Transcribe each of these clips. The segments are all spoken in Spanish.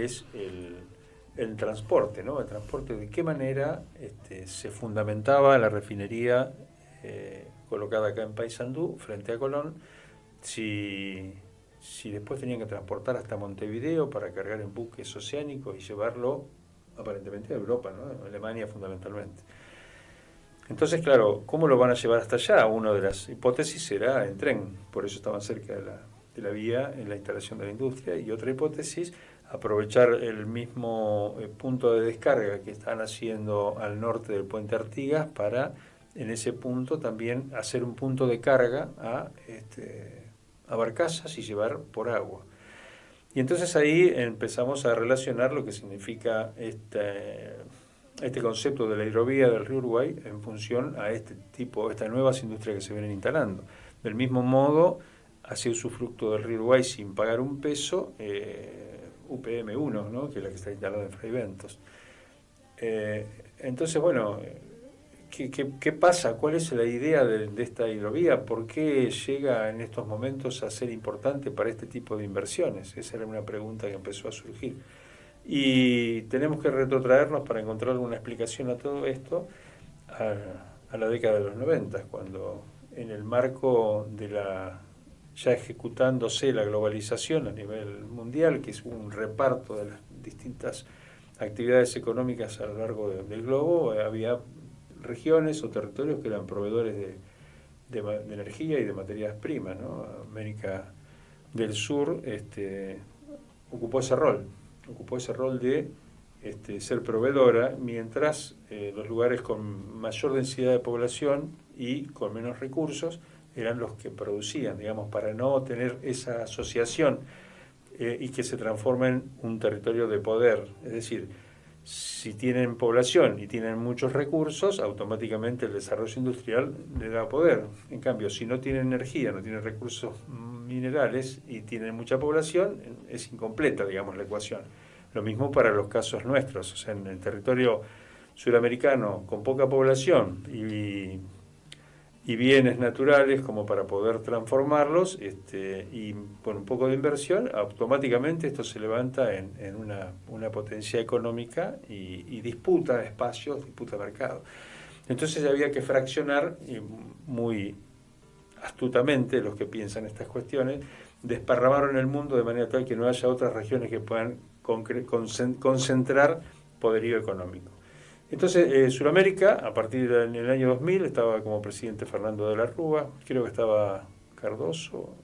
es el transporte, ¿no? El transporte, de qué manera se fundamentaba la refinería colocada acá en Paysandú, frente a Colón, si después tenían que transportar hasta Montevideo para cargar en buques oceánicos y llevarlo aparentemente a Europa, ¿no? A Alemania fundamentalmente. Entonces, claro, ¿cómo lo van a llevar hasta allá? Una de las hipótesis era en tren, por eso estaban cerca de la vía en la instalación de la industria, y otra hipótesis, aprovechar el mismo punto de descarga que están haciendo al norte del puente Artigas para en ese punto también hacer un punto de carga a barcazas y llevar por agua. Y entonces ahí empezamos a relacionar lo que significa este concepto de la hidrovía del río Uruguay en función a estas nuevas industrias que se vienen instalando. Del mismo modo, hacia usufructo del río Uruguay sin pagar un peso, UPM1, ¿no? Que es la que está instalada en Fray Bentos. Entonces, bueno, ¿qué pasa? ¿Cuál es la idea de esta hidrovía? ¿Por qué llega en estos momentos a ser importante para este tipo de inversiones? Esa era una pregunta que empezó a surgir. Y tenemos que retrotraernos para encontrar alguna explicación a todo esto a la década de los 90, cuando en el marco de ya ejecutándose la globalización a nivel mundial, que es un reparto de las distintas actividades económicas a lo largo del globo, había regiones o territorios que eran proveedores de energía y de materias primas, ¿no? América del Sur ocupó ese rol de ser proveedora, mientras los lugares con mayor densidad de población y con menos recursos eran los que producían, digamos, para no tener esa asociación y que se transforme en un territorio de poder. Es decir, si tienen población y tienen muchos recursos, automáticamente el desarrollo industrial le da poder. En cambio, si no tienen energía, no tienen recursos minerales y tienen mucha población, es incompleta, digamos, la ecuación. Lo mismo para los casos nuestros, o sea, en el territorio suramericano con poca población y bienes naturales como para poder transformarlos, y con un poco de inversión, automáticamente esto se levanta en una potencia económica y disputa espacios, disputa mercado. Entonces había que fraccionar, y muy astutamente los que piensan estas cuestiones, desparramaron el mundo de manera tal que no haya otras regiones que puedan concentrar poderío económico. Entonces, Sudamérica, a partir del año 2000, estaba como presidente Fernando de la Rúa, creo que estaba Cardoso,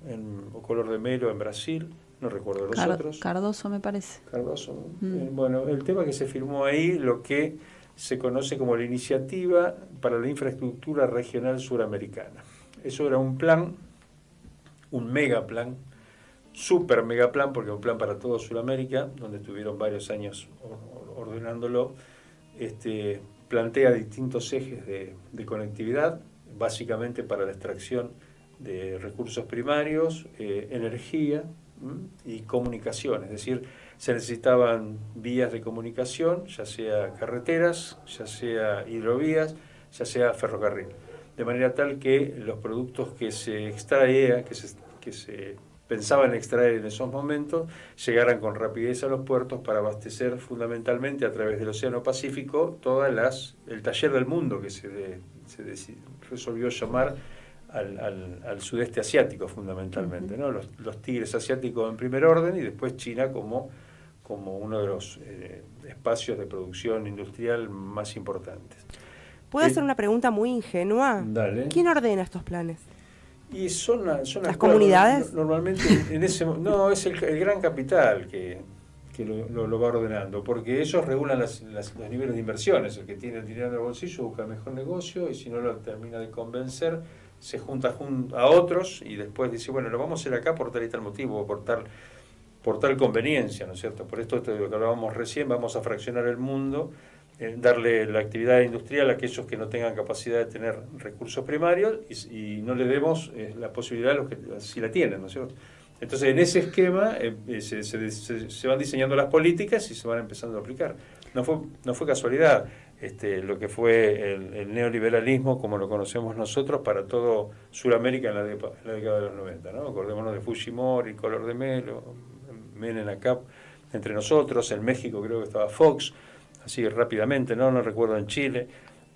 o Collor de Mello en Brasil, no recuerdo los otros. Cardoso me parece. Cardoso. Bueno, el tema que se firmó ahí, lo que se conoce como la Iniciativa para la Infraestructura Regional Suramericana. Eso era un plan, un megaplan, super megaplan, porque un plan para toda Sudamérica, donde estuvieron varios años ordenándolo. Plantea distintos ejes de conectividad, básicamente para la extracción de recursos primarios, energía y comunicación. Es decir, se necesitaban vías de comunicación, ya sea carreteras, ya sea hidrovías, ya sea ferrocarril. De manera tal que los productos que se extraían, que se pensaban extraer en esos momentos, llegaran con rapidez a los puertos para abastecer fundamentalmente a través del Océano Pacífico el taller del mundo que se resolvió llamar al sudeste asiático fundamentalmente, ¿no? Los tigres asiáticos en primer orden y después China como uno de los espacios de producción industrial más importantes. ¿Puedo hacer una pregunta muy ingenua? Dale. ¿Quién ordena estos planes? Y son ¿Las comunidades? Normalmente no, es el gran capital que lo va ordenando, porque ellos regulan los niveles de inversiones. El que tiene el dinero en el bolsillo busca el mejor negocio y si no lo termina de convencer, se junta a otros y después dice, bueno, lo vamos a hacer acá por tal y tal motivo, o por tal conveniencia, ¿no es cierto? Por esto de lo que hablábamos recién, vamos a fraccionar el mundo, darle la actividad industrial a aquellos que no tengan capacidad de tener recursos primarios y no le demos la posibilidad a los que sí la tienen, ¿no es cierto? Entonces, en ese esquema se van diseñando las políticas y se van empezando a aplicar. No fue casualidad lo que fue el neoliberalismo, como lo conocemos nosotros, para todo Sudamérica en la década de los 90, ¿no? Acordémonos de Fujimori, Collor de Mello, Menem acá. entre nosotros. En México creo que estaba Fox, así rápidamente, no recuerdo en Chile.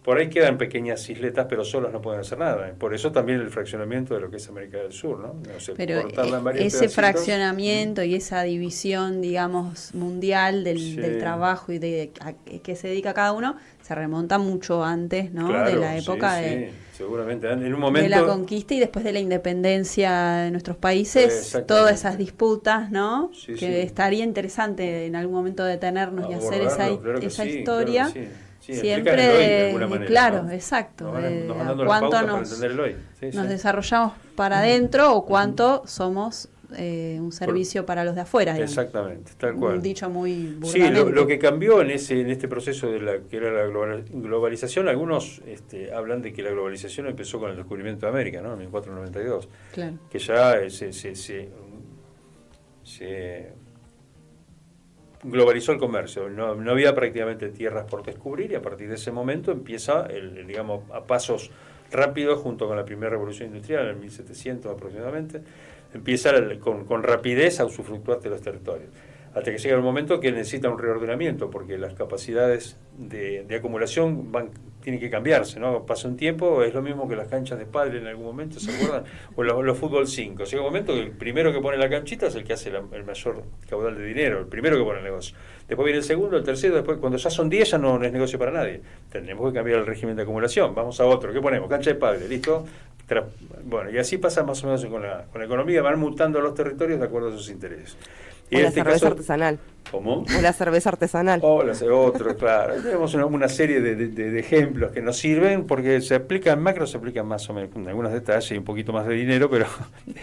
Por ahí quedan pequeñas isletas, pero solas no pueden hacer nada. Por eso también el fraccionamiento de lo que es América del Sur, ¿no? No sé, pero cortarla en varios ese pedacitos. fraccionamiento y esa división, digamos, mundial del trabajo y de a qué se dedica cada uno, se remonta mucho antes, ¿no? Claro, de la época de seguramente. En un momento, de la conquista y después de la independencia de nuestros países, todas esas disputas, ¿no? Que estaría interesante en algún momento detenernos y hacer esa historia. Claro siempre de alguna manera, claro, ¿no? exacto, cuánto nos desarrollamos para adentro o cuánto somos un servicio para los de afuera, digamos. Exactamente, tal cual. Un dicho muy burlamente. Sí, lo que cambió en este proceso de que era la globalización, algunos hablan de que la globalización empezó con el descubrimiento de América, ¿no? En 1492, claro. Que ya se globalizó el comercio, no había prácticamente tierras por descubrir, y a partir de ese momento empieza, digamos, a pasos rápidos, junto con la primera revolución industrial en 1700 aproximadamente, empieza con rapidez a usufructuar de los territorios, hasta que llega el momento que necesita un reordenamiento, porque las capacidades de acumulación tienen que cambiarse, ¿no? Pasa un tiempo, es lo mismo que las canchas de pádel en algún momento, ¿se acuerdan? O los fútbol 5. Llega un momento que el primero que pone la canchita es el que hace el mayor caudal de dinero, el primero que pone el negocio. Después viene el segundo, el tercero, después cuando ya son 10 ya no es negocio para nadie. Tenemos que cambiar el régimen de acumulación, vamos a otro. ¿Qué ponemos? Cancha de pádel, ¿listo? Bueno, y así pasa más o menos con la economía, van mutando los territorios de acuerdo a sus intereses. Y o la cerveza artesanal. ¿Cómo? O la cerveza artesanal. Otro, claro. Tenemos una serie de ejemplos que nos sirven porque se aplican macro, se aplican más o menos, con algunos detalles y un poquito más de dinero, pero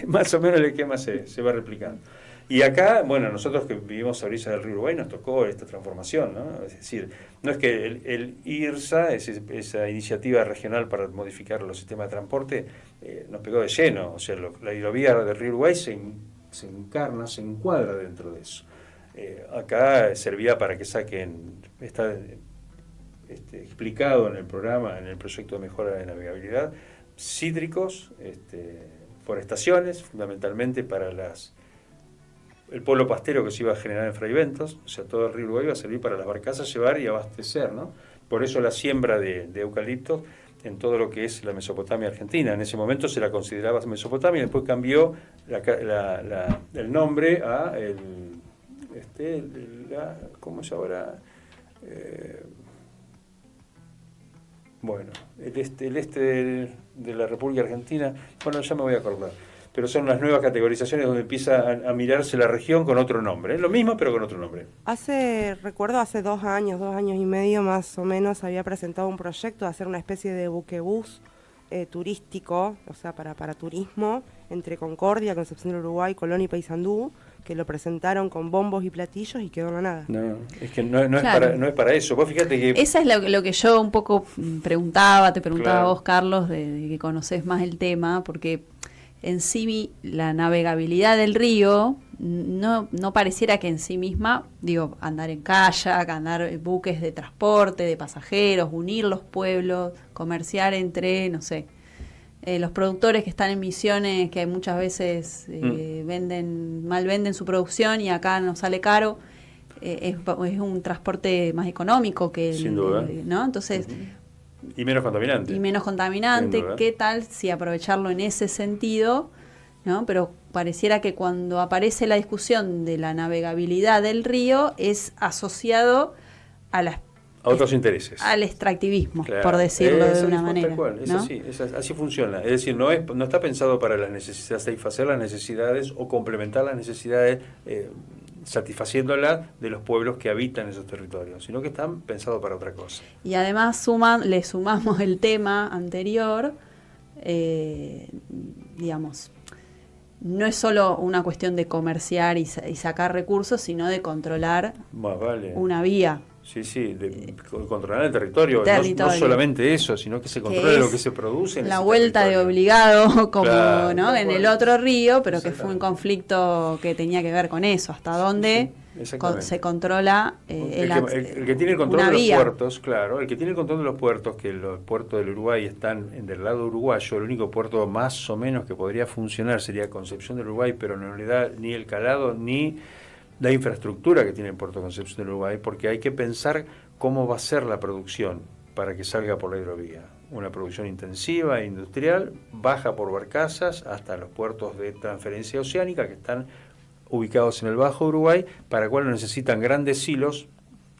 más o menos el esquema se va replicando. Y acá, bueno, nosotros que vivimos a orillas del río Uruguay nos tocó esta transformación, ¿no? Es decir, no es que el IRSA, esa iniciativa regional para modificar los sistemas de transporte, nos pegó de lleno. O sea, la hidrovía del río Uruguay se encuadra dentro de eso. Acá servía para que saquen, está explicado en el programa, en el proyecto de mejora de navegabilidad, cítricos, forestaciones, fundamentalmente para el pueblo pastero que se iba a generar en Fraiventos, o sea, todo el río Uruguay iba a servir para las barcazas llevar y abastecer, ¿no? Por eso la siembra de eucaliptos en todo lo que es la Mesopotamia argentina. En ese momento se la consideraba Mesopotamia, y después cambió el nombre a ¿cómo es ahora? Bueno, el este de la República Argentina, bueno, ya me voy a acordar, pero son las nuevas categorizaciones donde empieza a mirarse la región con otro nombre. Es lo mismo, pero con otro nombre. Recuerdo hace 2 años y medio más o menos, había presentado un proyecto de hacer una especie de buquebús turístico, o sea, para turismo, entre Concordia, Concepción del Uruguay, Colón y Paysandú, que lo presentaron con bombos y platillos y quedó en la nada. No, es que no es para eso. Vos fíjate que... Esa es lo que yo un poco te preguntaba a vos, Carlos, de que conocés más el tema, porque en sí la navegabilidad del río no pareciera que en sí misma, digo, andar en kayak, andar en buques de transporte, de pasajeros, unir los pueblos, comerciar entre, no sé, los productores que están en Misiones, que muchas veces mal venden su producción y acá nos sale caro, es un transporte más económico que sin duda, ¿no? Entonces, y menos contaminante. ¿Qué tal si aprovecharlo en ese sentido? ¿No? Pero pareciera que cuando aparece la discusión de la navegabilidad del río es asociado a otros intereses. Al extractivismo, claro, por decirlo de una manera. Tal cual, ¿no? Así funciona. Es decir, no está pensado para las necesidades, satisfacer las necesidades o complementar las necesidades, satisfaciéndolas de los pueblos que habitan esos territorios, sino que están pensados para otra cosa. Y además le sumamos el tema anterior, digamos, no es solo una cuestión de comerciar y sacar recursos, sino de controlar una vía. Sí, de controlar el territorio. No solamente eso, sino que se controle lo que se produce en la vuelta territorio. De obligado, como claro, ¿no? En el otro río, pero que fue un conflicto que tenía que ver con eso, hasta dónde se controla el que tiene el control de los puertos, claro, el que tiene el control de los puertos, que los puertos del Uruguay están del lado uruguayo, el único puerto más o menos que podría funcionar sería Concepción del Uruguay, pero en realidad ni el calado ni la infraestructura que tiene Puerto Concepción del Uruguay, porque hay que pensar cómo va a ser la producción para que salga por la hidrovía. Una producción intensiva, industrial, baja por barcazas hasta los puertos de transferencia oceánica que están ubicados en el Bajo Uruguay, para cual necesitan grandes silos,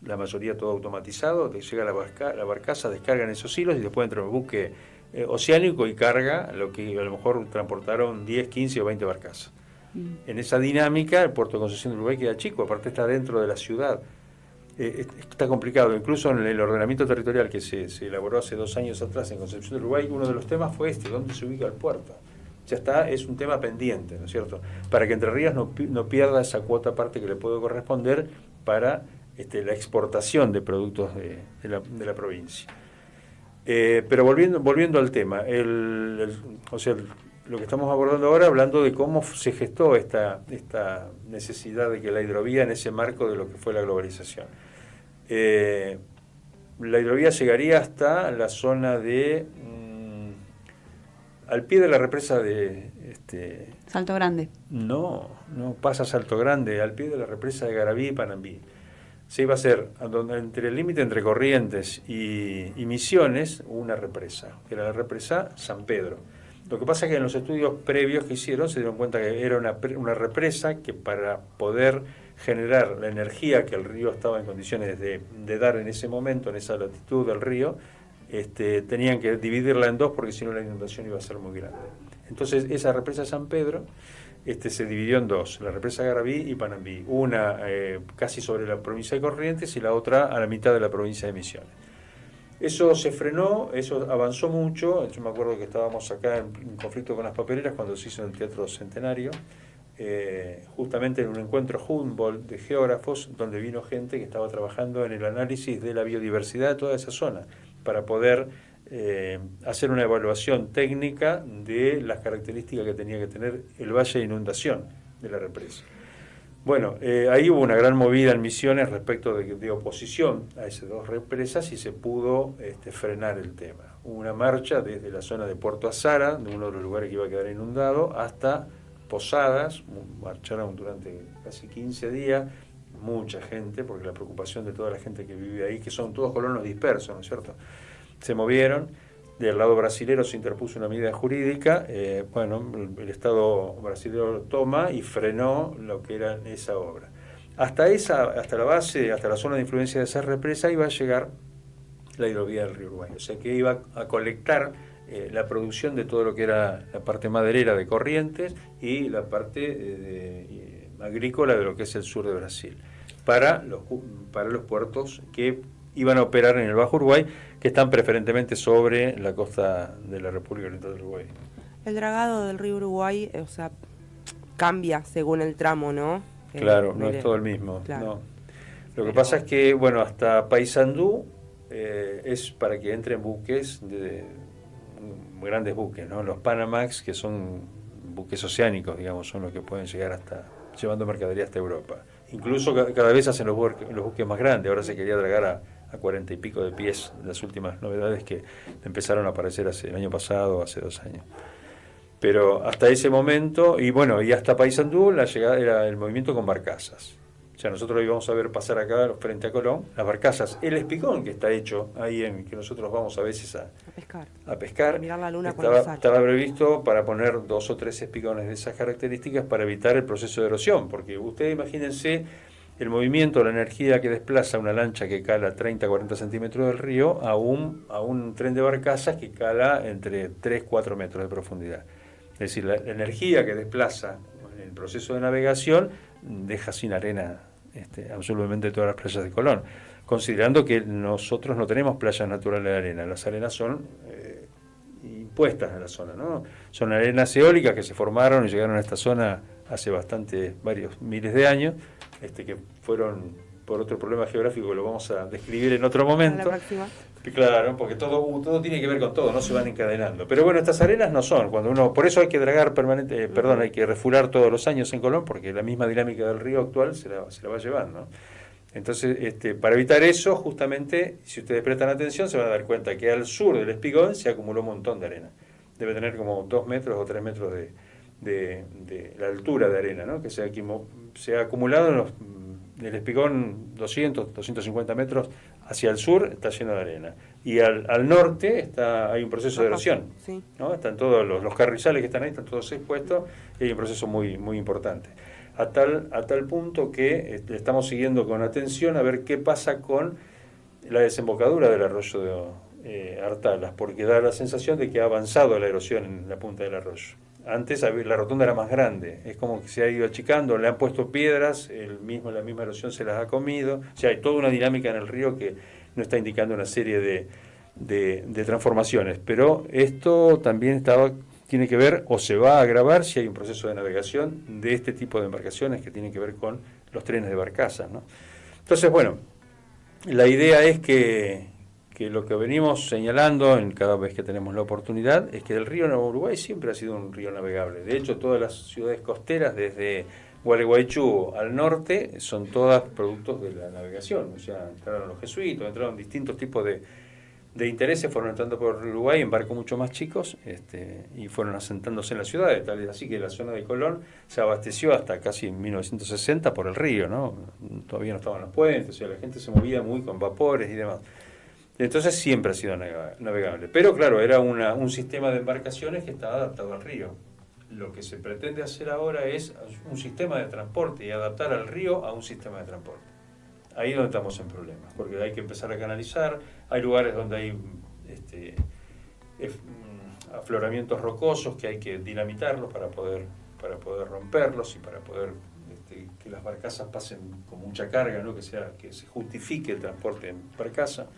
la mayoría todo automatizado, te llega la barcaza, descargan esos hilos y después entra el buque oceánico y carga lo que a lo mejor transportaron 10, 15 o 20 barcazas. En esa dinámica el puerto de Concepción del Uruguay queda chico, aparte está dentro de la ciudad. Está complicado, incluso en el ordenamiento territorial que se elaboró hace 2 años atrás en Concepción del Uruguay, uno de los temas fue ¿dónde se ubica el puerto? Ya está, es un tema pendiente, ¿no es cierto? Para que Entre Ríos no pierda esa cuota aparte que le puede corresponder para la exportación de productos de la provincia. Pero volviendo al tema, lo que estamos abordando ahora, hablando de cómo se gestó esta necesidad de que la hidrovía en ese marco de lo que fue la globalización. La hidrovía llegaría hasta la zona de al pie de la represa de Salto Grande. No pasa Salto Grande, al pie de la represa de Garabí y Panambí. Se iba a hacer entre el límite entre Corrientes y Misiones una represa, que era la represa San Pedro. Lo que pasa es que en los estudios previos que hicieron se dieron cuenta que era una represa que para poder generar la energía que el río estaba en condiciones de dar en ese momento, en esa latitud del río, tenían que dividirla en dos porque si no la inundación iba a ser muy grande. Entonces esa represa San Pedro se dividió en dos, la represa Garabí y Panambí, una casi sobre la provincia de Corrientes y la otra a la mitad de la provincia de Misiones. Eso se frenó, eso avanzó mucho. Yo me acuerdo que estábamos acá en conflicto con las papeleras cuando se hizo en el Teatro Centenario, justamente en un encuentro Humboldt de geógrafos, donde vino gente que estaba trabajando en el análisis de la biodiversidad de toda esa zona, para poder hacer una evaluación técnica de las características que tenía que tener el valle de inundación de la represa. Bueno, ahí hubo una gran movida en Misiones respecto de oposición a esas dos represas y se pudo frenar el tema. Hubo una marcha desde la zona de Puerto Azara, de uno de los lugares que iba a quedar inundado, hasta Posadas. Marcharon durante casi 15 días, mucha gente, porque la preocupación de toda la gente que vive ahí, que son todos colonos dispersos, ¿no es cierto?, se movieron. Del lado brasilero se interpuso una medida jurídica, el Estado brasilero toma y frenó lo que era esa obra. Hasta la base, hasta la zona de influencia de esa represa iba a llegar la hidrovía del río Uruguay, o sea que iba a colectar la producción de todo lo que era la parte maderera de Corrientes y la parte agrícola de lo que es el sur de Brasil, para los puertos que iban a operar en el Bajo Uruguay, que están preferentemente sobre la costa de la República Oriental del Uruguay. El dragado del río Uruguay, cambia según el tramo, ¿no? Claro, no es todo el mismo. Claro. No. Lo que pasa es que, hasta Paysandú es para que entren buques, grandes buques, ¿no? Los Panamax, que son buques oceánicos, digamos, son los que pueden llegar hasta, llevando mercadería hasta Europa. Incluso cada vez hacen los buques más grandes. Ahora se quería dragar a 40 y pico de pies, las últimas novedades que empezaron a aparecer el año pasado, hace 2 años. Pero hasta ese momento, y hasta Paysandú, la llegada era el movimiento con barcazas. O sea, nosotros íbamos a ver pasar acá frente a Colón las barcazas. El espigón que está hecho ahí, que nosotros vamos a veces a pescar, a mirar la luna estaba previsto para poner 2 o 3 espigones de esas características para evitar el proceso de erosión, porque ustedes imagínense el movimiento, la energía que desplaza una lancha que cala 30-40 centímetros del río a un tren de barcazas que cala entre 3-4 metros de profundidad. Es decir, la energía que desplaza en el proceso de navegación deja sin arena absolutamente todas las playas de Colón, considerando que nosotros no tenemos playas naturales de arena, las arenas son impuestas en la zona, ¿no? Son arenas eólicas que se formaron y llegaron a esta zona hace varios miles de años, que fueron por otro problema geográfico que lo vamos a describir en otro momento. Claro, porque todo tiene que ver con todo, no se van encadenando. Pero estas arenas no son, por eso hay que dragar hay que refurar todos los años en Colón, porque la misma dinámica del río actual se la va llevando. Entonces, para evitar eso, justamente, si ustedes prestan atención, se van a dar cuenta que al sur del espigón se acumuló un montón de arena. Debe tener como 2 metros o 3 metros de la altura de arena, ¿no? Que se ha acumulado en el espigón 200, 250 metros hacia el sur, está lleno de arena. Y al norte hay un proceso de erosión, sí, ¿no? Están todos los carrizales que están ahí, están todos expuestos, y hay un proceso muy, muy importante. A tal punto que estamos siguiendo con atención a ver qué pasa con la desembocadura del arroyo de Artalas, porque da la sensación de que ha avanzado la erosión en la punta del arroyo. Antes la rotonda era más grande, es como que se ha ido achicando, le han puesto piedras, la misma erosión se las ha comido, o sea, hay toda una dinámica en el río que nos está indicando una serie de transformaciones, pero esto también tiene que ver o se va a agravar si hay un proceso de navegación de este tipo de embarcaciones que tienen que ver con los trenes de barcazas, ¿no? Entonces, bueno, la idea es que lo que venimos señalando en cada vez que tenemos la oportunidad es que el río Uruguay siempre ha sido un río navegable. De hecho, todas las ciudades costeras, desde Gualeguaychú al norte, son todas productos de la navegación. O sea, entraron los jesuitas, entraron distintos tipos de intereses, fueron entrando por Uruguay en barcos mucho más chicos y fueron asentándose en las ciudades. Tal es así que la zona de Colón se abasteció hasta casi 1960 por el río, ¿no? Todavía no estaban los puentes, o sea, la gente se movía muy con vapores y demás. Entonces siempre ha sido navegable. Pero claro, era un sistema de embarcaciones que estaba adaptado al río. Lo que se pretende hacer ahora es un sistema de transporte y adaptar al río a un sistema de transporte. Ahí es donde estamos en problemas, porque hay que empezar a canalizar, hay lugares donde hay afloramientos rocosos que hay que dinamitarlos para poder romperlos y para poder que las barcazas pasen con mucha carga, ¿no? Que se justifique el transporte en barcaza.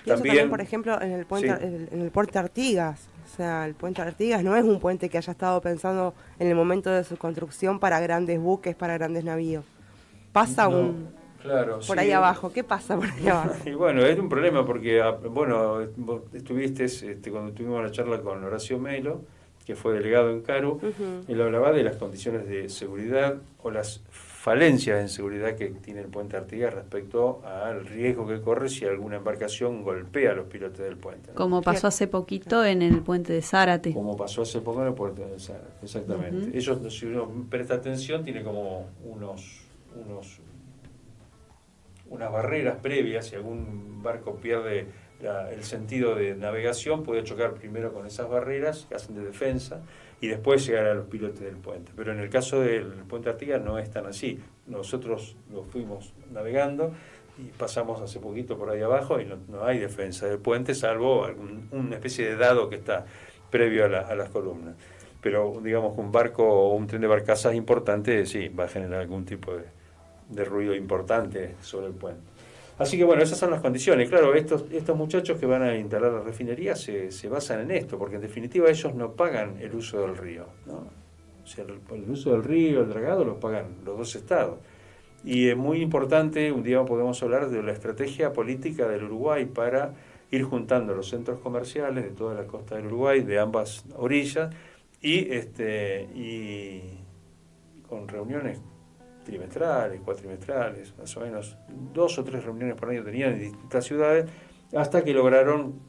También, por ejemplo, en el puente, sí. en el puente Artigas. O sea, el puente Artigas no es un puente que haya estado pensando en el momento de su construcción para grandes buques, para grandes navíos. Pasa claro, por ahí abajo. ¿Qué pasa por ahí abajo? Y bueno, es un problema porque, bueno, vos estuviste cuando tuvimos la charla con Horacio Melo, que fue delegado en CARU, él hablaba de las condiciones de seguridad o las falencias en seguridad que tiene el puente Artigas respecto al riesgo que corre si alguna embarcación golpea a los pilotes del puente, ¿no? Como pasó hace poquito en el puente de Zárate. Como pasó hace poco en el puente de Zárate, exactamente. Ellos, si uno presta atención, tiene como unas barreras previas. Si algún barco pierde el sentido de navegación, puede chocar primero con esas barreras que hacen de defensa y después llegar a los pilotes del puente. Pero en el caso del puente Artigas no es tan así. Nosotros lo fuimos navegando y pasamos hace poquito por ahí abajo y no hay defensa del puente, salvo una especie de dado que está previo a las columnas. Pero digamos que un barco o un tren de barcazas importante, sí, va a generar algún tipo de ruido importante sobre el puente. Así que bueno, esas son las condiciones. Claro, estos muchachos que van a instalar la refinería se basan en esto, porque en definitiva ellos no pagan el uso del río, ¿no? O sea, el uso del río, el dragado, lo pagan los dos estados. Y es muy importante, un día podemos hablar de la estrategia política del Uruguay para ir juntando los centros comerciales de toda la costa del Uruguay, de ambas orillas, y con reuniones trimestrales, cuatrimestrales, más o menos 2 o 3 reuniones por año tenían en distintas ciudades, hasta que lograron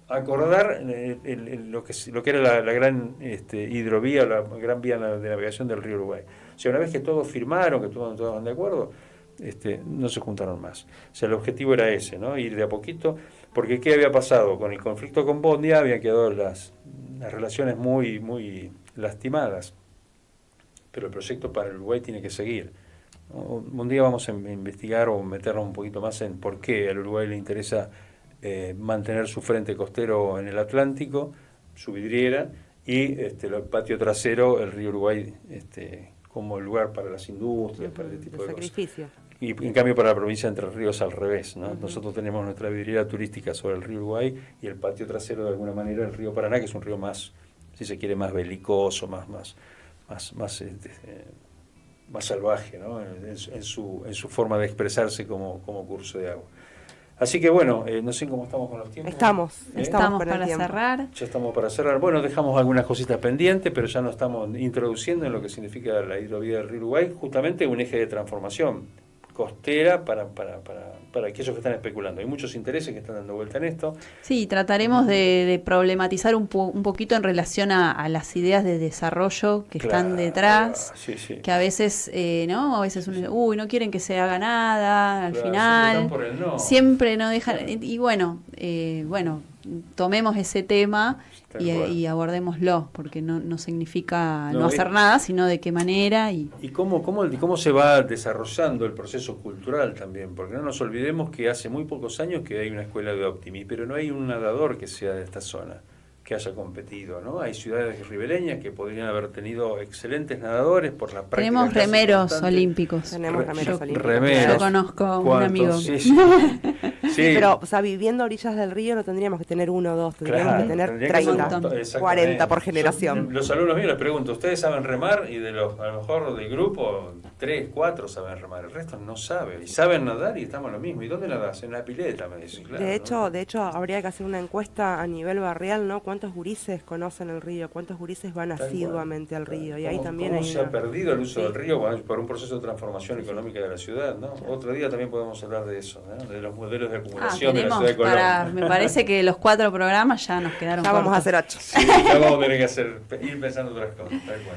acordar lo que era la gran hidrovía, la gran vía de navegación del río Uruguay. O sea, una vez que todos firmaron, que todos estaban de acuerdo, no se juntaron más. O sea, el objetivo era ese, ¿no? Ir de a poquito, porque ¿qué había pasado? Con el conflicto con Bondia habían quedado las relaciones muy, muy lastimadas. Pero el proyecto para el Uruguay tiene que seguir. Un día vamos a investigar o meternos un poquito más en por qué al Uruguay le interesa mantener su frente costero en el Atlántico, su vidriera, y el patio trasero, el río Uruguay, como lugar para las industrias, para este tipo de sacrificio. Cosas. Y en cambio para la provincia de Entre Ríos al revés, ¿no? Nosotros tenemos nuestra vidriera turística sobre el río Uruguay y el patio trasero de alguna manera el río Paraná, que es un río más, si se quiere, más belicoso, más salvaje, ¿no? en su forma de expresarse como curso de agua. Así que bueno, no sé cómo estamos con los tiempos. Estamos para cerrar. Ya estamos para cerrar. Bueno, dejamos algunas cositas pendientes, pero ya nos estamos introduciendo en lo que significa la hidrovía del río Uruguay, justamente un eje de transformación. costera para aquellos que están especulando. Hay muchos intereses que están dando vuelta en esto. Sí, trataremos de problematizar un poquito en relación a las ideas de desarrollo que están detrás, que a veces, ¿no? A veces uno dice, no quieren que se haga nada, al final, siempre no dejan, y bueno, tomemos ese tema y abordémoslo, porque no significa no hacer nada, sino de qué manera. Y cómo se va desarrollando el proceso cultural también, porque no nos olvidemos que hace muy pocos años que hay una escuela de Optimi, pero no hay un nadador que sea de esta zona, que haya competido, ¿no? Hay ciudades ribereñas que podrían haber tenido excelentes nadadores por la práctica. Tenemos remeros olímpicos. Tenemos remeros olímpicos. Yo conozco un amigo. Sí. Pero, o sea, viviendo a orillas del río no tendríamos que tener 1 o 2, tendríamos que tener 30, 40 por generación. Los alumnos míos les pregunto, ¿ustedes saben remar? Y a lo mejor del grupo, 3, 4 saben remar, el resto no sabe. Y saben nadar y estamos lo mismo. ¿Y dónde nadás? En la pileta, me dicen. Claro, de hecho, habría que hacer una encuesta a nivel barrial, ¿no? ¿Cuántos gurises conocen el río? ¿Cuántos gurises van asiduamente al río? Y ahí también ¿Cómo se ha perdido el uso del río por un proceso de transformación económica de la ciudad, ¿no? Otro día también podemos hablar de eso, ¿no? De los modelos de acumulación de la ciudad de Colombia. Me parece que los 4 programas ya nos quedaron ya cortos. Vamos a hacer 8. Sí, ya vamos a tener que ir pensando otras cosas, tal cual.